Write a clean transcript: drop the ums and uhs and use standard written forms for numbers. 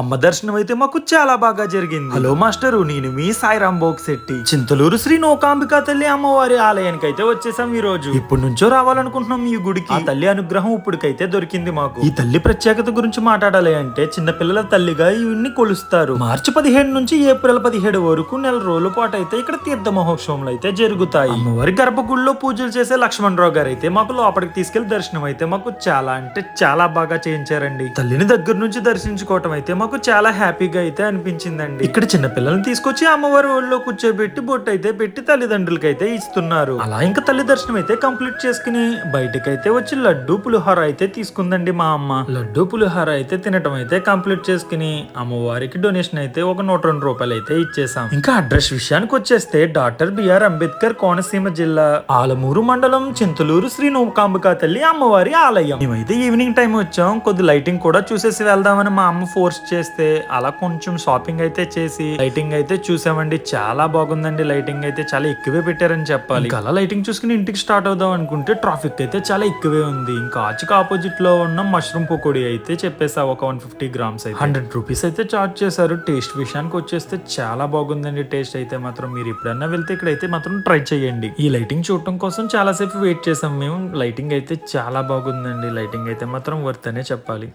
అమ్మ దర్శనం అయితే మాకు చాలా బాగా జరిగింది. హలో మాస్టరు, నేను మీ సాయిరాం బోక్శెట్టి. చింతలూరు శ్రీ నూకాంబికా తల్లి అమ్మవారి ఆలయానికి అయితే వచ్చేసాం ఈ రోజు. ఇప్పటి నుంచో రావాలనుకుంటున్నాం ఈ గుడికి. ఆ తల్లి అనుగ్రహం ఇప్పటికైతే దొరికింది మాకు. ఈ తల్లి ప్రత్యేకత గురించి మాట్లాడాలి అంటే, చిన్న పిల్లల తల్లిగా ఇవన్నీ కొలుస్తారు. మార్చి 17 నుంచి ఏప్రిల్ 17 వరకు నెల రోజుల పాటు అయితే ఇక్కడ తీర్థ మహోత్సవంలో అయితే జరుగుతాయి. అమ్మవారి గర్భగుడిలో పూజలు చేసే లక్ష్మణరావు గారు అయితే మాకు లోపలికి తీసుకెళ్లి దర్శనం అయితే మాకు చాలా అంటే చాలా బాగా చేయించారండి. తల్లిని దగ్గర నుంచి దర్శించుకోవటం అయితే మాకు చాలా హ్యాపీగా అయితే అనిపించిందండి. ఇక్కడ చిన్న పిల్లల్ని తీసుకొచ్చి అమ్మవారి ఒళ్ళో కూర్చోబెట్టి బొట్టు అయితే పెట్టి తల్లిదండ్రులకి అయితే ఇస్తున్నారు. అలా ఇంకా తల్లి దర్శనం అయితే కంప్లీట్ చేసుకుని బయటకైతే వచ్చి లడ్డు పులిహోర అయితే తీసుకుందండి మా అమ్మ. లడ్డు పులిహోర అయితే తినటం అయితే కంప్లీట్ చేసుకుని అమ్మవారికి డొనేషన్ అయితే ఒక 102 రూపాయలు అయితే ఇచ్చేసాం. ఇంకా అడ్రస్ విషయానికి వచ్చేస్తే డాక్టర్ బిఆర్ అంబేద్కర్ కోనసీమ జిల్లా ఆలమూరు మండలం చింతలూరు శ్రీ నూకాంబికా తల్లి అమ్మవారి ఆలయం. మేమైతే ఈవినింగ్ టైం వచ్చాం. కొద్ది లైటింగ్ కూడా చూసేసి వెళ్దామని మా అమ్మ ఫోర్స్ చేస్తే అలా కొంచెం షాపింగ్ అయితే చేసి లైటింగ్ అయితే చూసామండి. చాలా బాగుందండి. లైటింగ్ అయితే చాలా ఎక్కువే పెట్టారని చెప్పాలి. ఇంకా అలా లైటింగ్ చూసుకుని ఇంటికి స్టార్ట్ అవుదాం అనుకుంటే ట్రాఫిక్ అయితే చాలా ఎక్కువే ఉంది. ఇంకా ఆచికి ఆపోజిట్ లో ఉన్న మష్రూమ్ పకోడీ అయితే చెప్పేసా ఒక 150 గ్రామ్స్ అయితే 100 రూపీస్ అయితే చార్జ్ చేశారు. టేస్ట్ విషయానికి వచ్చేస్తే చాలా బాగుందండి. టేస్ట్ అయితే మాత్రం మీరు ఎప్పుడన్నా వెళ్తే ఇక్కడైతే మాత్రం ట్రై చేయండి. ఈ లైటింగ్ చూడటం కోసం చాలా సేపు వెయిట్ చేసాం మేము. లైటింగ్ అయితే చాలా బాగుందండి. లైటింగ్ అయితే మాత్రం వర్త్ అనే చెప్పాలి.